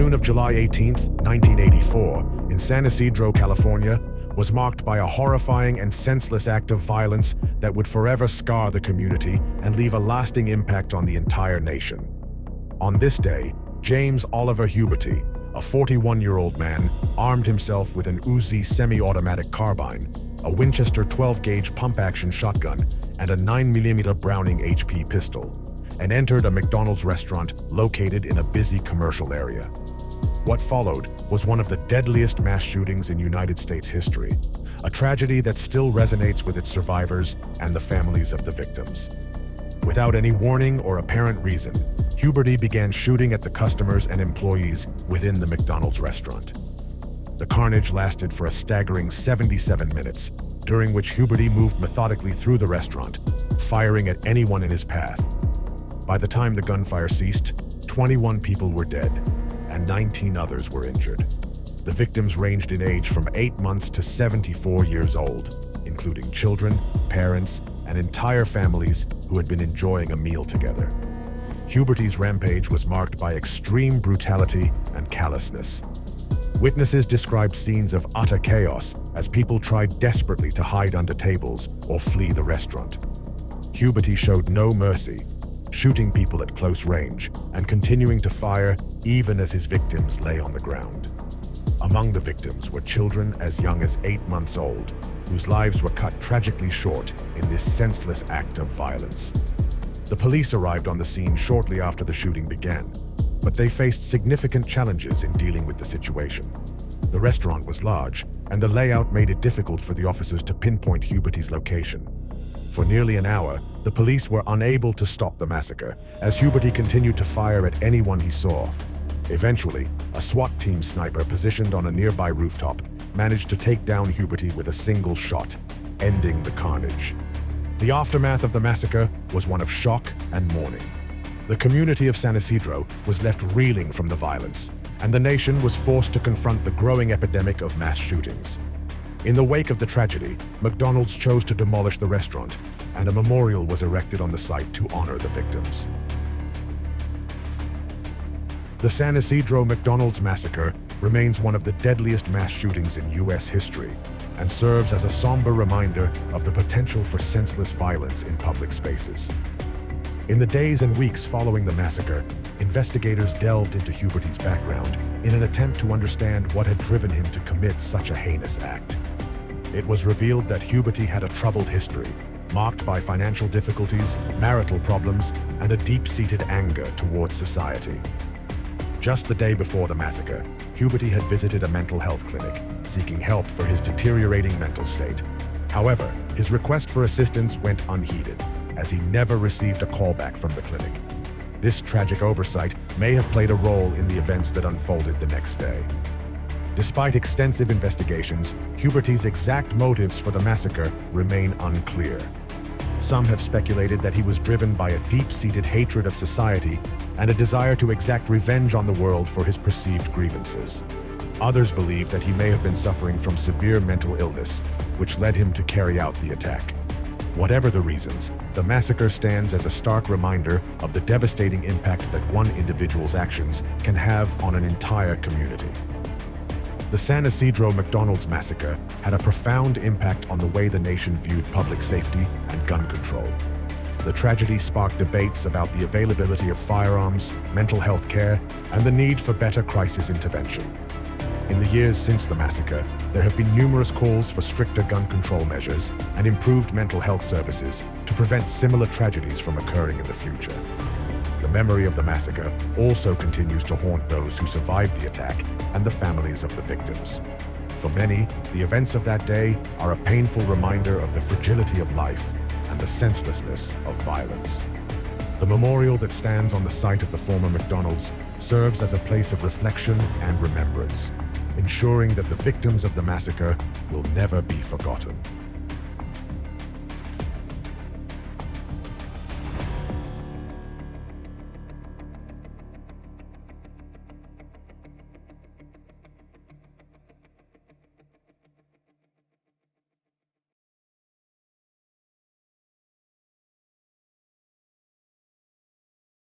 afternoon of July 18, 1984, in San Ysidro, California, was marked by a horrifying and senseless act of violence that would forever scar the community and leave a lasting impact on the entire nation. On this day, James Oliver Huberty, a 41-year-old man, armed himself with an Uzi semi-automatic carbine, a Winchester 12-gauge pump-action shotgun, and a 9mm Browning HP pistol, and entered a McDonald's restaurant located in a busy commercial area. What followed was one of the deadliest mass shootings in United States history, a tragedy that still resonates with its survivors and the families of the victims. Without any warning or apparent reason, Huberty began shooting at the customers and employees within the McDonald's restaurant. The carnage lasted for a staggering 77 minutes, during which Huberty moved methodically through the restaurant, firing at anyone in his path. By the time the gunfire ceased, 21 people were dead, and 19 others were injured. The victims ranged in age from 8 months to 74 years old, including children, parents, and entire families who had been enjoying a meal together. Huberty's rampage was marked by extreme brutality and callousness. Witnesses described scenes of utter chaos as people tried desperately to hide under tables or flee the restaurant. Huberty showed no mercy, shooting people at close range and continuing to fire even as his victims lay on the ground. Among the victims were children as young as 8 months old, whose lives were cut tragically short in this senseless act of violence. The police arrived on the scene shortly after the shooting began, but they faced significant challenges in dealing with the situation. The restaurant was large, and the layout made it difficult for the officers to pinpoint Huberty's location. For nearly an hour, the police were unable to stop the massacre, as Huberty continued to fire at anyone he saw. Eventually, a SWAT team sniper positioned on a nearby rooftop managed to take down Huberty with a single shot, ending the carnage. The aftermath of the massacre was one of shock and mourning. The community of San Ysidro was left reeling from the violence, and the nation was forced to confront the growing epidemic of mass shootings. In the wake of the tragedy, McDonald's chose to demolish the restaurant, and a memorial was erected on the site to honor the victims. The San Ysidro McDonald's massacre remains one of the deadliest mass shootings in U.S. history and serves as a somber reminder of the potential for senseless violence in public spaces. In the days and weeks following the massacre, investigators delved into Huberty's background in an attempt to understand what had driven him to commit such a heinous act. It was revealed that Huberty had a troubled history, marked by financial difficulties, marital problems, and a deep-seated anger towards society. Just the day before the massacre, Huberty had visited a mental health clinic, seeking help for his deteriorating mental state. However, his request for assistance went unheeded, as he never received a callback from the clinic. This tragic oversight may have played a role in the events that unfolded the next day. Despite extensive investigations, Huberty's exact motives for the massacre remain unclear. Some have speculated that he was driven by a deep-seated hatred of society and a desire to exact revenge on the world for his perceived grievances. Others believe that he may have been suffering from severe mental illness, which led him to carry out the attack. Whatever the reasons, the massacre stands as a stark reminder of the devastating impact that one individual's actions can have on an entire community. The San Ysidro McDonald's massacre had a profound impact on the way the nation viewed public safety and gun control. The tragedy sparked debates about the availability of firearms, mental health care, and the need for better crisis intervention. In the years since the massacre, there have been numerous calls for stricter gun control measures and improved mental health services to prevent similar tragedies from occurring in the future. The memory of the massacre also continues to haunt those who survived the attack and the families of the victims. For many, the events of that day are a painful reminder of the fragility of life and the senselessness of violence. The memorial that stands on the site of the former McDonald's serves as a place of reflection and remembrance, ensuring that the victims of the massacre will never be forgotten.